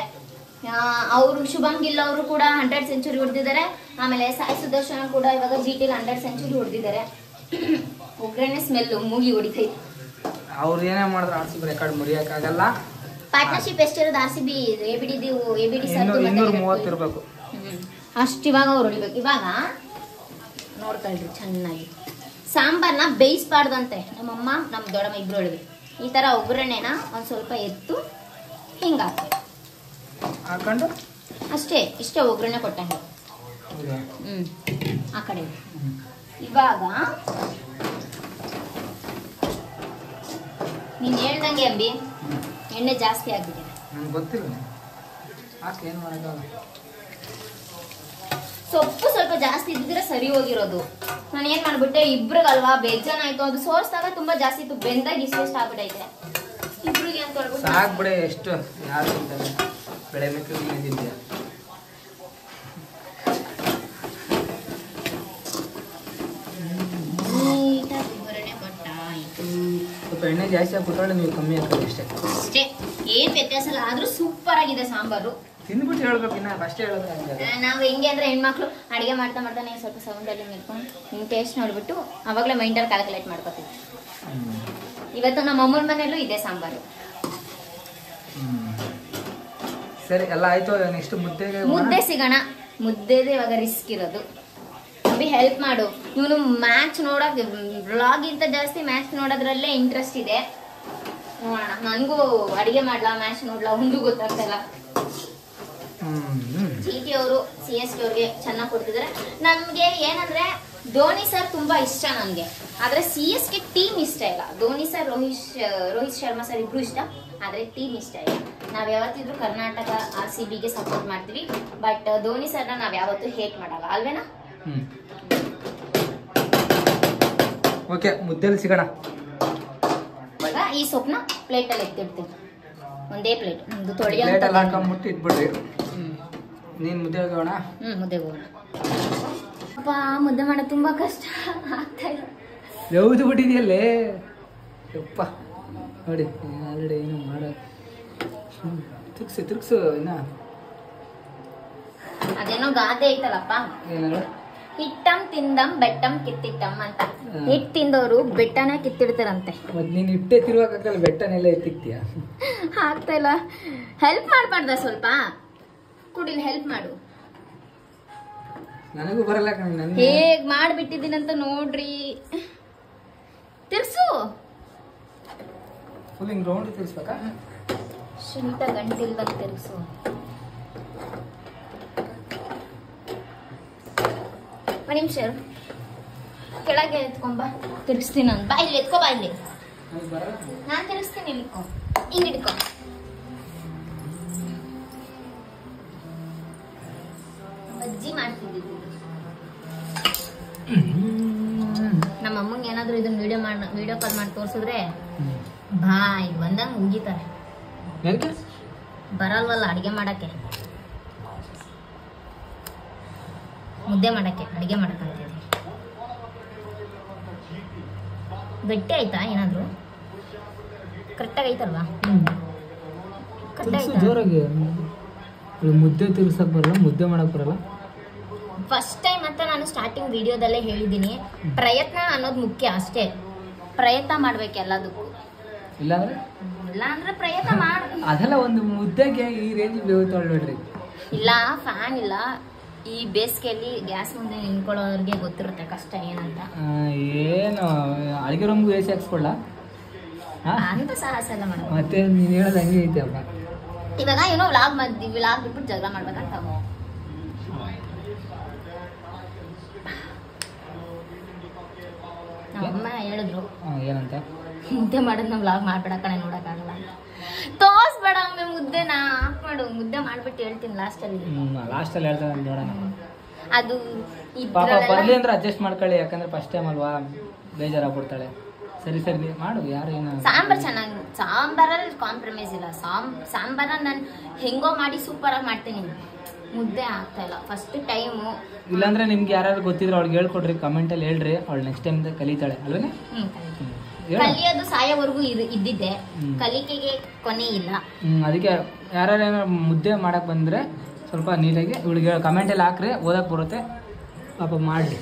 Speaker 1: ಅವರು ಶುಭಮ್ ಗಿಲ್ ಅವರು ಕೂಡ 100 ಸೆಂಚುರಿ ಹೊಡೆದಿದ್ದಾರೆ. ಆಮೇಲೆ ಸಾಯಿ ಸುದರ್ಶನ್ ಕೂಡ ಇವಾಗ ಜಿಟಿಲಿ 100 ಸೆಂಚುರಿ ಹೊಡೆದಿದ್ದಾರೆ. ಒಗ್ಗರಣೆ ಸ್ಮೆಲ್ಲು ಮೂಗಿ ಹೊಡಿತೈತೆ.
Speaker 2: ಅವ್ರು ಏನೇ ಮಾಡಿದ್ರು RCB ರೆಕಾರ್ಡ್ ಮುರಿಯಕ್ಕಾಗಲ್ಲ.
Speaker 1: ಪಾರ್ಟ್ನರ್ಶಿಪ್ ಎಷ್ಟಿರೋದು RCB ABD
Speaker 2: 230 ಇರಬೇಕು
Speaker 1: ಅಷ್ಟು. ಇವಾಗ ಅವ್ರು ಹೊಡಿಬೇಕು. ಇವಾಗ ನೋಡ್ಕೊಳ್ರಿ ಚೆನ್ನಾಗಿ. ಸಾಂಬಾರ್ನ ಬೇಯಿಸ್ಬಾರ್ದಂತೆ ನಮ್ಮಮ್ಮ ನಮ್ಮ ದೊಡ್ಡಮ್ಮ ಇಬ್ರು ಹೊಡಿಬೇಕು. ಈ ಥರ ಒಗ್ಗರಣೆನ ಒಂದು ಸ್ವಲ್ಪ ಎತ್ತು ಹಿಂಗೆ
Speaker 2: ಹಾಕೊಂಡು
Speaker 1: ಅಷ್ಟೇ, ಇಷ್ಟೇ ಒಗ್ಗರಣೆ ಕೊಟ್ಟಂಗೆ. ಆ ಕಡೆ ಇವಾಗ ನೀನು ಹೇಳ್ದಂಗೆ ಅಂಬಿ ಎಣ್ಣೆ ಜಾಸ್ತಿ ಆಗಿದೆ.
Speaker 2: ನಂಗೆ ಗೊತ್ತಿಲ್ಲ, ಏನು ಮಾಡೋಕ್ಕಾಗಲ್ಲ.
Speaker 1: ಸೊಪ್ಪು ಸ್ವಲ್ಪ ಜಾಸ್ತಿ ಇದ್ದಿದ್ರೆ ಸರಿ ಹೋಗಿರೋದು. ನಾನು ಏನ್ ಮಾಡ್ಬಿಟ್ಟೆ, ಇಬ್ರಿಗಲ್ವಾ ಬೇಜಾನ್ ಆಯ್ತು. ಅದು ಸೋರ್ಸ್ದಾಗ ತುಂಬಾ ಜಾಸ್ತಿ ಇತ್ತು, ಬೆಂದಾಗ ಇಷ್ಟ ಆಗ್ಬಿಟ್ಟೈತೆ ಇಬ್ರಿಗೆ ಅಂತ ಹೇಳ್ಬಿಟ್ಟು.
Speaker 2: ಸಾಕ್ ಬಿಡೆ, ಎಷ್ಟು ಯಾರು ತಿಂತಾರೆ ಬೆಳೆ ಮೆಕ್ಕಿದ್ಯಾ. ಸ್ವಲ್ಪ ಎಣ್ಣೆ ಜಾಸ್ತಿ ಆಗ್ಬಿಟ್ರೆ ನೀವು ಕಮ್ಮಿ ಆಗ್ತದೆ ಅಷ್ಟೇ.
Speaker 1: ಅಷ್ಟೇ, ಏನ್ ವ್ಯತ್ಯಾಸ ಇಲ್ಲ. ಆದ್ರೂ ಸೂಪರ್ ಆಗಿದೆ ಸಾಂಬಾರು.
Speaker 2: ತಿಂದ್ಬಿಟ್ಟು ಹೇಳ್ಬೇಕು, ಇನ್ನ ಫಸ್ಟ್ ಹೇಳಿದ್ರೆ.
Speaker 1: ನಾವು ಹೆಂಗೆ ಅಂದ್ರೆ ಹೆಣ್ಮಕ್ಳು ಅಡಿಗೆ ಮಾಡ್ತಾ ಮಾಡ್ತಾನೆ ಸ್ವಲ್ಪ ಸೌಂಡ್ ಅಲ್ಲಿ ನಿಲ್ಕೊಂಡು ನಿಮ್ ಟೇಸ್ಟ್ ನೋಡ್ಬಿಟ್ಟು ಅವಾಗಲೇ ಮೈಂಡಲ್ಲಿ ಕ್ಯಾಲ್ಕುಲೇಟ್ ಮಾಡ್ಕೋತೀವಿ. ಇವತ್ತು ನಮ್ಮ ಅಮ್ಮನ ಮನೆಯಲ್ಲೂ ಇದೆ ಸಾಂಬಾರು.
Speaker 2: ಸರಿ, ಎಲ್ಲ ಆಯ್ತು. ನೆಕ್ಸ್ಟ್
Speaker 1: ಮುದ್ದೆ ಸಿಗೋಣ. ಮುದ್ದೆದೇ ಇವಾಗ ರಿಸ್ಕ್ ಇರೋದು. ಅಭಿ ಹೆಲ್ಪ್ ಮಾಡು. ಇವನು ಮ್ಯಾಚ್ ನೋಡಕ್ ವ್ಲಾಗಿಂತ ಜಾಸ್ತಿ ಮ್ಯಾಚ್ ನೋಡೋದ್ರಲ್ಲೇ ಇಂಟ್ರೆಸ್ಟ್ ಇದೆ. ನೋಡೋಣ, ನನಗೂ ಅಡಿಗೆ ಮಾಡ್ಲಾ ಮ್ಯಾಚ್ ನೋಡ್ಲಾ ಒಂದು ಗೊತ್ತಾಗ್ತಲ್ಲ. GT ಅವರು CSK ಅವ್ರಿಗೆ ಚೆನ್ನಾಗಿ ಕೊಡ್ತಿದ್ದಾರೆ. ನಮ್ಗೆ ಏನಂದ್ರೆ ಧೋನಿ ಸರ್ ತುಂಬಾ ಇಷ್ಟ ನನ್ಗೆ, ಆದ್ರೆ CSK ಟೀಮ್ ಇಷ್ಟ ಇಲ್ಲ. ಧೋನಿ ಸರ್ ರೋಹಿತ್ ಶರ್ಮಾ ಸರ್ ಇಬ್ರು ಇಷ್ಟ, ಆದ್ರೆ ಟೀಮ್ ಇಷ್ಟ ಇಲ್ಲ. ನಾವ್ ಯಾವತ್ತಿದ್ರು ಕರ್ನಾಟಕ RCBಗೆ ಸಪೋರ್ಟ್ ಮಾಡ್ತೀವಿ, ಬಟ್ ಧೋನಿ ಸರ್ನ ನಾವ್ ಯಾವತ್ತೂ ಹೇಟ್ ಮಾಡಲ್ಲ, ಅಲ್ವೇನಾ?
Speaker 2: ಓಕೆ, ಮುದ್ದೆಲಿ ಸಿಗೋಣ.
Speaker 1: ಇವಾಗ ಈ ಸೊಪ್ಪನ್ನ ಪ್ಲೇಟಲ್ಲಿ ಎತ್ತಿಡ್ತೀನಿ. ಒಂದೇ ಪ್ಲೇಟ್ ನಮ್ದು ತೊಳೆಯ
Speaker 2: ಹಾಕೊಂಡ್ಬಿಟ್ಟು ಇಟ್ಬಿಡ್ರಿ. ನೀನ್ ಮುದ್ದೆ ಹೋಗೋಣ.
Speaker 1: ಮುದ್ದೆಗೆ ಹೋಗೋಣ. ಅಪ್ಪ, ಮುದ್ದೆ ಮಾಡೋದು ತುಂಬಾ ಕಷ್ಟ ಆಗ್ತಾ ಇಲ್ಲ.
Speaker 2: ಯಾವುದು ಬಿಟ್ಟಿದೆಯಲ್ಲೇ ಯಪ್ಪ. ನೋಡಿ ಆಲ್ರೆಡಿ ಏನು ಮಾಡೋ ತಿರ್ಗ್ಸು ಇನ್ನ.
Speaker 1: ಅದೇನೋ ಗಾದೆ ಐತಲ್ಲಪ್ಪ,
Speaker 2: ಏನಾದ್ರು
Speaker 1: ಹಿಟ್ಟಂ ತಿಂದಂ ಬೆಟ್ಟಂ ಕಿತ್ತಿಟ್ಟಂ ಅಂತ. ಹಿಟ್ಟು ತಿಂದವರು ಬೆಟ್ಟನ ಕಿತ್ತಿಡ್ತಾರಂತೆ.
Speaker 2: ಮತ್ ನೀನ್ ಇಟ್ಟೆ ತಿರುವಾಗಲ್ಲ, ಬೆಟ್ಟನೆಲ್ಲ ಎತ್ತಿಕ್ತೀಯ.
Speaker 1: ಆಗ್ತಾ ಇಲ್ಲ. ಹೆಲ್ಪ್ ಮಾಡ್ಬಾರ್ದ ಸ್ವಲ್ಪ? ಕುಡಿಲ್ ಹೆಲ್ಪ್ ಮಾಡು.
Speaker 2: ನನಗೂ ಬರಲ್ಲ.
Speaker 1: ಹೇಗ್ ಮಾಡ್ಬಿಟ್ಟಿದ್ದೀನಂತ ನೋಡ್ರಿ. ತಿರ್ಸು.
Speaker 2: ಫುಲ್ ಹಿಂಗ್ ರೌಂಡ್ ತಿರ್ಸ್ಬೇಕಾ?
Speaker 1: ಶುಂಠ ಗಂಟಿಲ್ದಂಗ ತಿರ್ಸು. ಒಂದ್ ನಿಮಿಷ ಕೆಳಗೆ ಎತ್ಕೊಂಬ, ತಿರ್ಗಿಸ್ತೀನಿ ನಾನು. ಬಾ ಇಲ್ಲಿ ಎತ್ಕೋ, ಬಾ ಇಲ್ಲಿ. ನಾನ್ ತಿರ್ಗಿಸ್ತೀನಿ, ಇಟ್ಕೊ, ಹಿಂಗ್ ಹಿಡ್ಕೊ. ಅಜ್ಜಿ ಮಾಡ್ತಿದ್ದಿದ್ದು. ನಮ್ಮ ಅಮ್ಮಂಗೆ ಏನಾದ್ರು ಇದನ್ನ ವಿಡಿಯೋ ಕಾಲ್ ಮಾಡಿ ತೋರ್ಸಿದ್ರೆ ಬಾಯ್ ಬಂದಂಗ ಮುಗಿತಾರೆ. ಬರಲ್ವಲ್ಲ ಅಡಿಗೆ ಮಾಡಕ್ಕೆ, ಮುದ್ದೆ ಮಾಡಕ್ಕೆ, ಅಡಿಗೆ ಮಾಡಕ್ಕಂತ. ಗಟ್ಟಿ ಆಯ್ತಾ? ಏನಾದ್ರು ಕರೆಕ್ಟಾಗಿ ಐತಲ್ವಾ?
Speaker 2: ಜೋರಾಗಿ ಮುದ್ದೆ ತಿರ್ಸಕ್ ಬರಲ್ಲ, ಮುದ್ದೆ ಮಾಡಕ್ ಬರಲ್ಲ.
Speaker 1: ಫಸ್ಟ್ ಟೈಮ್ ಅಂತ ನಾನು ಸ್ಟಾರ್ಟಿಂಗ್ ವಿಡಿಯೋದಲ್ಲೇ ಹೇಳಿದ್ದೀನಿ, ಪ್ರಯತ್ನ ಅನ್ನೋದು ಮುಖ್ಯ ಅಷ್ಟೇ. ಪ್ರಯತ್ನ ಮಾಡ್ಬೇಕು ಎಲ್ಲದಕ್ಕೂ.
Speaker 2: ಇಲ್ಲ
Speaker 1: ಅಂದ್ರೆ ಪ್ರಯತ್ನ ಮಾಡ.
Speaker 2: ಅದೆಲ್ಲ ಒಂದು ಮುದ್ದೆಗೆ ಈ ರೇಂಜ್ ಬೇವ್ರಿ.
Speaker 1: ಇಲ್ಲ, ಫ್ಯಾನ್ ಇಲ್ಲ. ಈ ಬೇಸಿಗೆಯಲ್ಲಿ ಗ್ಯಾಸ್ ಮುಂದೆ ನಿಂತ್ಕೊಳ್ಳೋರಿಗೆ ಗೊತ್ತಿರುತ್ತೆ ಕಷ್ಟ ಏನಂತ.
Speaker 2: ಏನು ಅಡಿಗೆ ರೂಮ್ಗೂ AC ಹಾಕ್ಸ್ಕೊಡ್ಲ?
Speaker 1: ಅಂತ ಸಾಹಸ ಎಲ್ಲ ಮಾಡೋದು.
Speaker 2: ಮತ್ತೆ ನೀನು ಹೇಳೋದು ಹಂಗೆ ಐತೆ ಅಪ್ಪ.
Speaker 1: ಇವಾಗ ಏನೋ ವ್ಲಾಗ್ ಬಿಟ್ಬಿಟ್ಟು ಜಗಳ ಮಾಡ್ಬೇಕಂತ ನಮ್ಮಮ್ಮ ಹೇಳಿದ್ರು
Speaker 2: ಏನಂತ,
Speaker 1: ಮುದ್ದೆ ಮಾಡೋದು ನಾವು ವ್ಲಾಗ್ ಮಾಡ್ಬೇಡ ಕಣೆ, ನೋಡೋಕ್ಕಾಗಲ್ಲ ತೋರಿಸ್ಬೇಡ ಒಮ್ಮೆ ಮುದ್ದೆನ ಆಫ್ ಮಾಡು. ಮುದ್ದೆ ಮಾಡ್ಬಿಟ್ಟು ಹೇಳ್ತೀನಿ ಲಾಸ್ಟಲ್ಲಿ
Speaker 2: ಹೇಳ್ತಾನೆ ನೋಡೋಣ.
Speaker 1: ಅದು
Speaker 2: ಪಾಪ ಬರ್ಲಿ ಅಂದ್ರೆ ಅಡ್ಜಸ್ಟ್ ಮಾಡ್ಕೊಳ್ಳಿ, ಯಾಕಂದ್ರೆ ಫಸ್ಟ್ ಟೈಮ್ ಅಲ್ವಾ, ಬೇಜಾರಾಗ್ಬಿಡ್ತಾಳೆ. ಸರಿ ಮಾಡು, ಯಾರು ಏನು.
Speaker 1: ಸಾಂಬಾರ್ ಚೆನ್ನಾಗಿ, ಸಾಂಬಾರಲ್ಲಿ ಕಾಂಪ್ರಮೈಸ್ ಇಲ್ಲ. ಸಾಂಬಾರ ನಾನು ಹೆಂಗೋ ಮಾಡಿ ಸೂಪರ್ ಆಗಿ ಮಾಡ್ತೀನಿ, ಮುದ್ದೆ ಆಗ್ತಾ ಇಲ್ಲ ಫಸ್ಟ್ ಟೈಮು.
Speaker 2: ಇಲ್ಲಾಂದ್ರೆ ನಿಮ್ಗೆ ಯಾರು ಗೊತ್ತಿದ್ರೆ ಅವ್ಳಿಗೆ ಹೇಳ್ಕೊಡ್ರಿ, ಕಮೆಂಟಲ್ಲಿ ಹೇಳ್ರಿ, ಅವಳು ನೆಕ್ಸ್ಟ್ ಟೈಮ್ ಕಲಿತಾಳೆ ಅಲ್ವೇನೆ.
Speaker 1: ಕಲಿಯೋದು ಸಾಯೋವರೆಗೂ ಇದ್ದಿದ್ದೆ, ಕಲಿಕೆಗೆ ಕೊನೆ ಇಲ್ಲ.
Speaker 2: ಅದಕ್ಕೆ ಯಾರು ಮುದ್ದೆ ಮಾಡಕ್ ಬಂದ್ರೆ ಸ್ವಲ್ಪ ನೀಟಾಗಿ ಇವಳಿಗೆ ಕಮೆಂಟಲ್ಲಿ ಹಾಕ್ರಿ, ಓದಕ್ ಬರುತ್ತೆ, ಪಾಪ ಮಾಡಿ.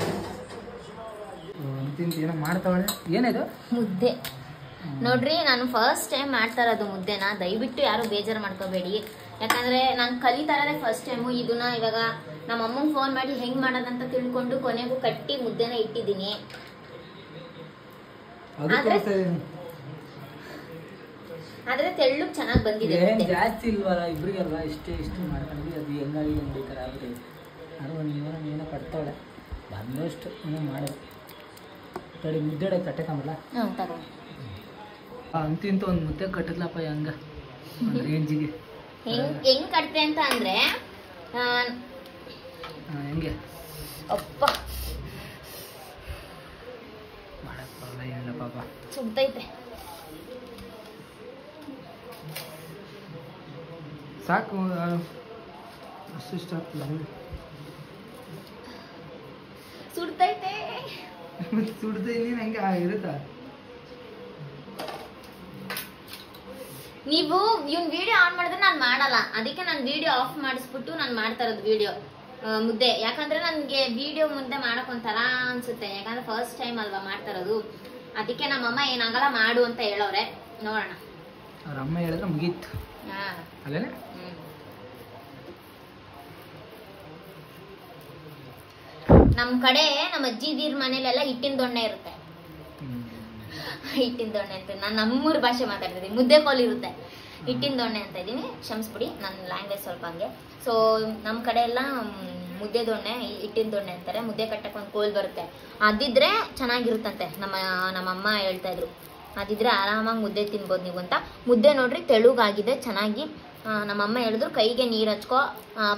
Speaker 2: ಏನೋ ಮಾಡ್ತಾವಳೆ. ಏನಿದು
Speaker 1: ಮುದ್ದೆ ನೋಡ್ರಿ, ನಾನು ಫಸ್ಟ್ ಟೈಮ್ ಮಾಡ್ತಾ ಇರೋದು ಮುದ್ದೆನ. ದಯವಿಟ್ಟು ಯಾರು ಬೇಜಾರು ಮಾಡ್ಕೋಬೇಡಿ, ಯಾಕಂದ್ರೆ ನಾನು ಕಲಿತಾ ಇರೋದೇ ಫಸ್ಟ್ ಟೈಮು. ಇದನ್ನ ಇವಾಗ ನಮ್ಮ ಅಮ್ಮಂಗೆ ಫೋನ್ ಮಾಡಿ ಹೆಂಗ್ ಮಾಡೋದಂತ ತಿಳ್ಕೊಂಡು ಕೊನೆಗೂ ಕಟ್ಟಿ ಮುದ್ದೆನ ಇಟ್ಟಿದ್ದೀನಿ. ಆದ್ರೆ ತೆಳ್ಳು ಚೆನ್ನಾಗಿ ಬಂದಿದೆ.
Speaker 2: ಜಾಸ್ತಿ ಇಲ್ವಲ್ಲ, ಇಬ್ರಿಗಲ್ವಾ, ಇಷ್ಟು ಮಾಡ್ಕೊಂಡ್ವಿ. ಅದು ಹೆಂಗಾಗಿ ಬೇಕಾರೆ ಆಗ್ಬಿಟ್ಟಿದೆ. ಏನೋ ಕಟ್ತಾವಳೆ, ಬಂದಷ್ಟು ಏನೋ ಮಾಡೋದು. ತಡಿ ಮುದ್ದೆ ಕಟ್ಟಕಂಬಲ್ಲ ಅಂತಿಂತ ಒಂದು ಮುದ್ದೆ ಕಟ್ಟದ್ಲಪ್ಪ, ಹಂಗ ರೇಂಜಿಗೆ.
Speaker 1: ಹೆಂಗ್ ಕಟ್ತೆ ಅಂತ ಅಂದ್ರೆ
Speaker 2: ಹೆಂಗೆ
Speaker 1: ಅಪ್ಪ
Speaker 2: ಮಾಡಕ್ ಬರಲ್ಲ, ಏನಿಲ್ಲ ಪಾಪ,
Speaker 1: ಸುಡ್ತೈತೆ.
Speaker 2: ಸಾಕು ಅಷ್ಟಿಷ್ಟ
Speaker 1: ಸುಡ್ತೈತೆ.
Speaker 2: ಸುಡ್ದೆ ನೀನು ಹಂಗೆ ಇರುತ್ತಾ?
Speaker 1: ನೀವು ಇವ್ನ ವಿಡಿಯೋ ಆನ್ ಮಾಡಿದ್ರೆ ನಾನು ಮಾಡಲ್ಲ, ಅದಕ್ಕೆ ನಾನು ವಿಡಿಯೋ ಆಫ್ ಮಾಡಿಸ್ಬಿಟ್ಟು ನಾನು ಮಾಡ್ತಾ ಇರೋದು ವಿಡಿಯೋ ಮುದ್ದೆ. ಯಾಕಂದ್ರೆ ನನಗೆ ವಿಡಿಯೋ ಮುದ್ದೆ ಮಾಡಕ್ ಒಂಥರ ಅನ್ಸುತ್ತೆ, ಯಾಕಂದ್ರೆ ಫಸ್ಟ್ ಟೈಮ್ ಅಲ್ವಾ ಮಾಡ್ತಾ ಇರೋದು. ಅದಕ್ಕೆ ನಮ್ಮಮ್ಮ ಏನಾಗಲ್ಲ ಮಾಡು ಅಂತ ಹೇಳೋರೆ, ನೋಡೋಣ.
Speaker 2: ಅವ್ರ ಅಮ್ಮ ಹೇಳಿದ್ರೆ ಮುಗೀತು ಅಲ್ಲೇನೆ.
Speaker 1: ನಮ್ ಕಡೆ ನಮ್ಮ ಅಜ್ಜಿದೀರ್ ಮನೇಲೆಲ್ಲ ಹಿಟ್ಟಿನ ದೊಣ್ಣೆ ಇರುತ್ತೆ. ಹಿಟ್ಟಿನ ದೊಣ್ಣೆ ಅಂತ ನಾನು ನಮ್ಮೂರ್ ಭಾಷೆ ಮಾತಾಡ್ತಿದ್ದೀನಿ, ಮುದ್ದೆ ಕೋಲ್ ಇರುತ್ತೆ, ಹಿಟ್ಟಿನ ದೊಣ್ಣೆ ಅಂತ ಇದ್ದೀನಿ, ಕ್ಷಮಿಸ್ಬಿಡಿ ನನ್ನ ಲ್ಯಾಂಗ್ವೇಜ್ ಸ್ವಲ್ಪ ಹಂಗೆ. ಸೊ ನಮ್ಮ ಕಡೆ ಎಲ್ಲ ಮುದ್ದೆ ದೊಣ್ಣೆ, ಹಿಟ್ಟಿನ ದೊಣ್ಣೆ ಅಂತಾರೆ. ಮುದ್ದೆ ಕಟ್ಟಕ್ಕೆ ಒಂದು ಕೋಲ್ ಬರುತ್ತೆ, ಅದಿದ್ರೆ ಚೆನ್ನಾಗಿರುತ್ತಂತೆ. ನಮ್ಮಮ್ಮ ಹೇಳ್ತಾ ಇದ್ರು, ಅದಿದ್ರೆ ಆರಾಮಾಗಿ ಮುದ್ದೆ ತಿನ್ಬೋದು ನೀವು ಅಂತ. ಮುದ್ದೆ ನೋಡ್ರಿ ತೆಳುಗಾಗಿದೆ ಚೆನ್ನಾಗಿ. ನಮ್ಮಮ್ಮ ಹೇಳಿದ್ರು ಕೈಗೆ ನೀರು ಹಚ್ಕೋ,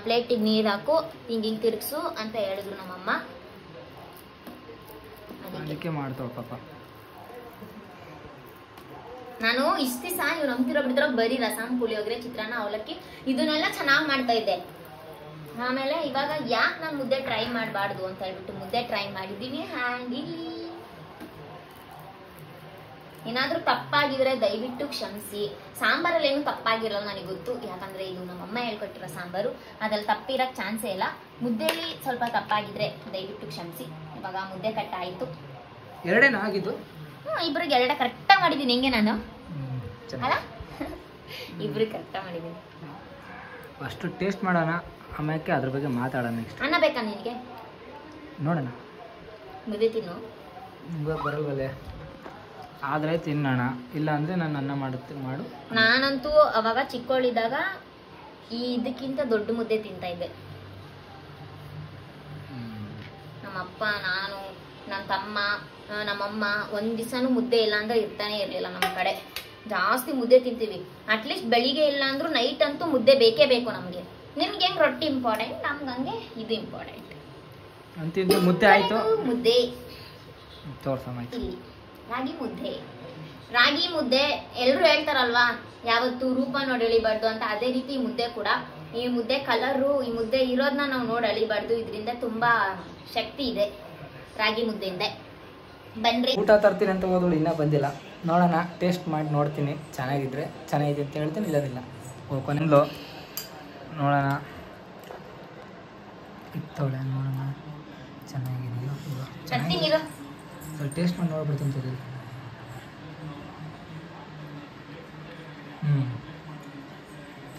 Speaker 1: ಪ್ಲೇಟಿಗೆ ನೀರು ಹಾಕು, ಹಿಂಗೆ ತಿರುಗಿಸು ಅಂತ ಹೇಳಿದ್ರು ನಮ್ಮಮ್ಮ.
Speaker 2: ಅದಕ್ಕೆ ಮಾಡ್ತಾವ ಪಾಪ.
Speaker 1: ನಾನು ಇಷ್ಟ ದಿವಸ ಇವ್ರು ನಂಬ್ತಿರೋ ಬಿಡ್ತಿರೋ ಬರೀ ರಸಂ, ಪುಳಿಯೋಗರೆ, ಚಿತ್ರಾನ್ನ, ಅವಲಕ್ಕಿ ಇದನ್ನೆಲ್ಲ ಚೆನ್ನಾಗಿ ಮಾಡ್ತಾ ಇದ್ದೆ. ಆಮೇಲೆ ಇವಾಗ ಯಾಕೆ ನಾನು ಮುದ್ದೆ ಟ್ರೈ ಮಾಡಬಾರ್ದು ಅಂತ ಹೇಳ್ಬಿಟ್ಟು ಮುದ್ದೆ ಟ್ರೈ ಮಾಡಿದ್ದೀನಿ. ಹ್ಯಾಂಗಿಲ್ಲಿ ಏನಾದ್ರೂ ತಪ್ಪಾಗಿದ್ರೆ ದಯವಿಟ್ಟು ಕ್ಷಮಿಸಿ. ಸಾಂಬಾರಲ್ಲಿ ಏನು ತಪ್ಪಾಗಿರಲ್ಲ ನನಗೆ ಗೊತ್ತು, ಯಾಕಂದ್ರೆ ಇದು ನಮ್ಮಮ್ಮ ಹೇಳ್ಕೊಟ್ಟಿರೋ ಸಾಂಬಾರು, ಅದ್ರಲ್ಲಿ ತಪ್ಪಿರಕ್ ಚಾನ್ಸೇ ಇಲ್ಲ. ಮುದ್ದೆಯಲ್ಲಿ ಸ್ವಲ್ಪ ತಪ್ಪಾಗಿದ್ರೆ ದಯವಿಟ್ಟು ಕ್ಷಮಿಸಿ. ಇವಾಗ ಮುದ್ದೆ ಕಟ್ಟಾಯಿತು.
Speaker 2: ಎರಡೇನ ಆಗಿದ್ದು?
Speaker 1: ಇಬ್ರಿಗೆ ಎರಡ ಕರೆಕ್ಟಾಗಿ ಮಾಡಿದ್ದೀನಿ. ಹೆಂಗೆ ನಾನು ಅಲ್ಲ ಇಬ್ರಿಗೆ ಕರೆಕ್ಟಾಗಿ ಮಾಡಿದ್ದೀನಿ.
Speaker 2: ಫಸ್ಟ್ ಟೇಸ್ಟ್ ಮಾಡೋಣ, ಆಮೇಲೆ ಅದ್ರ ಬಗ್ಗೆ ಮಾತಾಡೋಣ. ನೆಕ್ಸ್ಟ್
Speaker 1: ಅನ್ನ ಬೇಕಾ ನಿನಗೆ?
Speaker 2: ನೋಡೋಣ.
Speaker 1: ಮುದ್ದೆ ತಿನ್ನು.
Speaker 2: ಬರಲ್ವಲ್ಲೇ, ಆದರೆ ತಿನ್ನೋಣ, ಇಲ್ಲ ಅಂದರೆ ನಾನು ಅನ್ನ ಮಾಡು.
Speaker 1: ನಾನಂತೂ ಅವಾಗ ಚಿಕ್ಕವಳಿದ್ದಾಗ ಇದಕ್ಕಿಂತ ದೊಡ್ಡ ಮುದ್ದೆ ತಿಂತಾ ಇದ್ದೆ. ನಮ್ಮಪ್ಪ, ನಾನು, ನನ್ನ ತಮ್ಮ, ನಮ್ಮಮ್ಮ ಒಂದ್ ದಿವಸನೂ ಮುದ್ದೆ ಇಲ್ಲ ಅಂದ್ರೆ ಇರ್ತಾನೆ ಇರಲಿಲ್ಲ. ನಮ್ಮ ಕಡೆ ಜಾಸ್ತಿ ಮುದ್ದೆ ತಿಂತೀವಿ. ಅಟ್ಲೀಸ್ಟ್ ಬೆಳಿಗ್ಗೆ ಇಲ್ಲ ಅಂದ್ರೂ ನೈಟ್ ಅಂತೂ ಮುದ್ದೆ ಬೇಕೇ ಬೇಕು ನಮಗೆ. ನಿಮ್ಗೆ ಹೆಂಗ್ ರೊಟ್ಟಿ ಇಂಪಾರ್ಟೆಂಟ್, ನಮ್ಗೆ ಹಂಗೆ ಇದು ಇಂಪಾರ್ಟೆಂಟ್.
Speaker 2: ಅಂತಿಂತ ಮುದ್ದೆ ಆಯ್ತು.
Speaker 1: ಮುದ್ದೆ
Speaker 2: ತೋರ್ಸಮ್ಮ
Speaker 1: ಇಲ್ಲಿ ರಾಗಿ ಮುದ್ದೆ. ರಾಗಿ ಮುದ್ದೆ ಎಲ್ರು ಹೇಳ್ತಾರಲ್ವಾ, ಯಾವತ್ತು ರೂಪ ನೋಡಿ ಎಳಿಬಾರ್ದು ಅಂತ. ಅದೇ ರೀತಿ ಈ ಮುದ್ದೆ ಕೂಡ, ಈ ಮುದ್ದೆ ಕಲರು, ಈ ಮುದ್ದೆ ಇರೋದನ್ನ ನಾವು ನೋಡಿ ಎಳಿಬಾರ್ದು. ಇದರಿಂದ ತುಂಬಾ ಶಕ್ತಿ ಇದೆ ರಾಗಿ ಮುದ್ದೆಯಿಂದ. ಬನ್ರಿ
Speaker 2: ಊಟ ತರ್ತೀನಿ ಅಂತ ಹೋದಳು, ಇನ್ನೂ ಬಂದಿಲ್ಲ. ನೋಡೋಣ, ಟೇಸ್ಟ್ ಮಾಡಿ ನೋಡ್ತೀನಿ. ಚೆನ್ನಾಗಿದ್ರೆ ಚೆನ್ನಾಗಿದೆ ಅಂತ ಹೇಳ್ತೀನಿ, ಇಲ್ಲದಿಲ್ಲ ಕೊನೆಯಲ್ಲೂ ನೋಡೋಣ. ಇತ್ತವಳೆ ನೋಡೋಣ ಚೆನ್ನಾಗಿದೆಯೋ
Speaker 1: ಚೆನ್ನಾಗಿರೋ
Speaker 2: ಸ್ವಲ್ಪ ಟೇಸ್ಟ್ ಮಾಡಿ ನೋಡ್ಬಿಡ್ತೀನಿ ಸರಿ.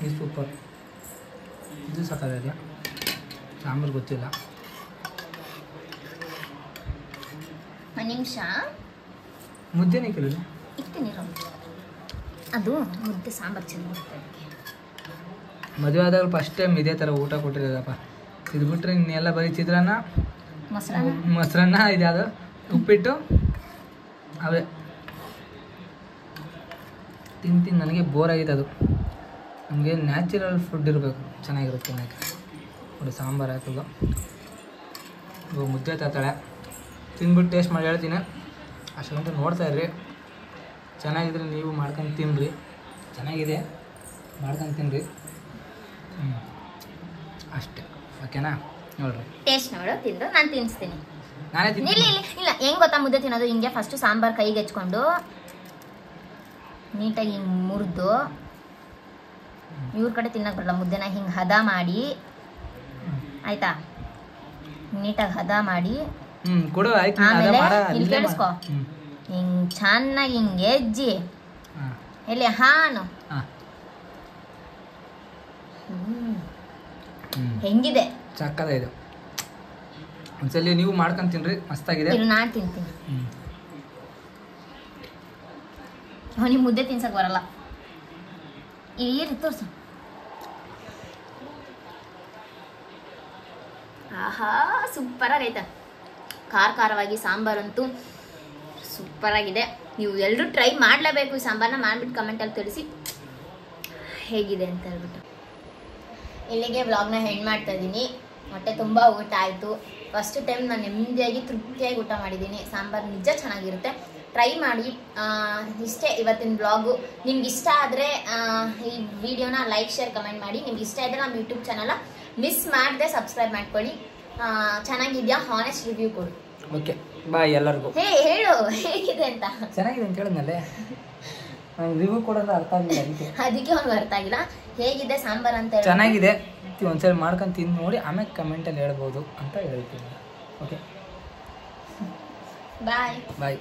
Speaker 2: ಇದು ಸೂಪರ್, ಇದು ಸಕ್ಕತ್ತಾಗಿದೆ. ಸಾಂಬಾರು ಗೊತ್ತಿಲ್ಲ.
Speaker 1: ಒಂದು ನಿಮಿಷ
Speaker 2: ಮುದ್ದೆನೇ ಕೆಲವು
Speaker 1: ಇರ್ತೀನಿ. ಅದು ಮುದ್ದೆ ಸಾಂಬಾರು ಚೆನ್ನಾಗಿರುತ್ತೆ.
Speaker 2: ಮದುವೆ ಆದಾಗ ಫಸ್ಟ್ ಟೈಮ್ ಇದೇ ಥರ ಊಟ ಕೊಟ್ಟಿರೋದಪ್ಪ. ಇದು ಬಿಟ್ಟರೆ ಇನ್ನೆಲ್ಲ ಬರೀ ಚಿತ್ರಾನ್ನ, ಮೊಸರನ್ನ, ಇದ್ಯಾವುದು ಉಪ್ಪಿಟ್ಟು, ಅವೇ ತಿಂದು ನನಗೆ ಬೋರ್ ಆಗಿದೆ. ಅದು ನಮಗೆ ನ್ಯಾಚುರಲ್ ಫುಡ್ ಇರಬೇಕು, ಚೆನ್ನಾಗಿರುತ್ತೆ ತಿನ್ನೋಕ್ಕೆ. ನೋಡಿ ಸಾಂಬಾರು ಹಾಕೋದು, ಮುದ್ದೆ ತರ್ತಾಳೆ, ತಿಂದ್ಬಿಟ್ಟು ಟೇಸ್ಟ್ ಮಾಡಿ ಹೇಳ್ತೀನಿ. ಅಷ್ಟೊಂದು ನೋಡ್ತಾ ಇರ್ರಿ. ಚೆನ್ನಾಗಿದ್ರೆ ನೀವು ಮಾಡ್ಕೊಂಡು ತಿನ್ನಿರಿ. ಚೆನ್ನಾಗಿದೆ, ಮಾಡ್ಕೊಂಡು ತಿನ್ನಿರಿ. ಅಷ್ಟೇ, ಓಕೆನಾ? ನೋಡ್ರಿ
Speaker 1: ಟೇಸ್ಟ್ ನೋಡು, ತಿಂದು ನಾನು ತಿನ್ನಿಸ್ತೀನಿ.
Speaker 2: ನಾನೇ ತಿಂತೀನಿ.
Speaker 1: ಇಲ್ಲ ಹೆಂಗೆ ಗೊತ್ತಾ ಮುದ್ದೆ ತಿನ್ನೋದು? ಹಿಂಗೆ ಫಸ್ಟು ಸಾಂಬಾರು ಕೈಗೆ ಹೆಚ್ಕೊಂಡು ನೀಟಾಗಿ ಹಿಂಗೆ ಮುರಿದು, ಇವ್ರ ಕಡೆ ತಿನ್ನಕ್ಕೆ ಬರಲ್ಲ ಮುದ್ದೆನ, ಹಿಂಗೆ ಹದ ಮಾಡಿ ಆಯ್ತಾ, ನೀಟಾಗಿ ಹದ ಮಾಡಿ ಆಮೇಲೆ ಇಲ್ಲಿ ಕೇಳಿಸ್ಕೊ, ಹಿಂಗೆ ಚೆನ್ನಾಗಿ ಹಿಂಗೆ ಹೆಜ್ಜಿ ಎಲ್ಲಿ ಹಾನು ಹೆಂಗಿದೆ
Speaker 2: ಚಕ್ಕದ. ಇದು ಒಂದ್ಸಲಿ ನೀವು ಮಾಡ್ಕೊಂಡು ತಿನ್ರಿ, ಮಸ್ತಾಗಿದೆ.
Speaker 1: ನಾನು ತಿಂತೀನಿ. ಅವನಿಗೆ ಮುದ್ದೆ ತಿನ್ಸಕ್ ಬರಲ್ಲ. ಈ ತೋರ್ಸು. ಆಹಾ ಸೂಪರ್ ಆಗೈತೆ. ಖಾರವಾಗಿ ಸಾಂಬಾರಂತೂ ಸೂಪರ್ ಆಗಿದೆ. ನೀವು ಎಲ್ಲರೂ ಟ್ರೈ ಮಾಡಲೇಬೇಕು. ಈ ಸಾಂಬಾರನ್ನ ಮಾಡಿಬಿಟ್ಟು ಕಮೆಂಟಲ್ಲಿ ತಿಳಿಸಿ ಹೇಗಿದೆ ಅಂತ ಹೇಳ್ಬಿಟ್ಟು. ಇಲ್ಲಿಗೆ ವ್ಲಾಗ್ನ ಹೆಣ್ಣು ಮಾಡ್ತಾ ಇದ್ದೀನಿ. ಹೊಟ್ಟೆ ತುಂಬ ಊಟ ಆಯಿತು. ಫಸ್ಟ್ ಟೈಮ್ ನಾನು ನೆಮ್ಮದಿಯಾಗಿ ತೃಪ್ತಿಯಾಗಿ ಊಟ ಮಾಡಿದ್ದೀನಿ. ಸಾಂಬಾರು ನಿಜ ಚೆನ್ನಾಗಿರುತ್ತೆ, ಟ್ರೈ ಮಾಡಿ. ಇಷ್ಟೇ ಇವತ್ತಿನ ಬ್ಲಾಗು. ನಿಮ್ಗೆ ಇಷ್ಟ ಆದರೆ ಈ ವಿಡಿಯೋನ ಲೈಕ್, ಶೇರ್, ಕಮೆಂಟ್ ಮಾಡಿ. ನಿಮ್ಗೆ ಇಷ್ಟ ಇದ್ದರೆ ನಮ್ಮ ಯೂಟ್ಯೂಬ್ ಚಾನಲ್ ಮಿಸ್ ಮಾಡದೆ ಸಬ್ಸ್ಕ್ರೈಬ್ ಮಾಡ್ಕೊಳ್ಳಿ. ಚೆನ್ನಾಗಿದೆಯಾ ಹಾನೆಸ್ಟ್ ರಿವ್ಯೂ ಕೊಡು.
Speaker 2: ಓಕೆ, ಬಾಯ್ ಎಲ್ಲರಿಗೂ.
Speaker 1: ಹೇಳು ಹೇಗಿದೆ ಅಂತ.
Speaker 2: ಚೆನ್ನಾಗಿದೆ ಅಂತ ಹೇಳಿದ್ನಲ್ಲೇ, ನಂಗೆ ರಿವ್ಯೂ ಕೊಡೋದು ಅರ್ಥ ಆಗಿಲ್ಲ,
Speaker 1: ಅದಕ್ಕೆ ಅವ್ನು ಅರ್ಥ ಆಗಿಲ್ಲ. ಹೇಗಿದೆ ಸಾಂಬಾರು ಅಂತ ಹೇಳಿ.
Speaker 2: ಚೆನ್ನಾಗಿದೆ, ಒಂದ್ಸರಿ ಮಾಡ್ಕೊಂಡು ತಿಂದು ನೋಡಿ ಆಮೇಲೆ ಕಮೆಂಟಲ್ಲಿ ಹೇಳ್ಬೋದು ಅಂತ ಹೇಳ್ತೀನಿ. ಓಕೆ,
Speaker 1: ಬಾಯ್.
Speaker 2: ಬಾಯ್.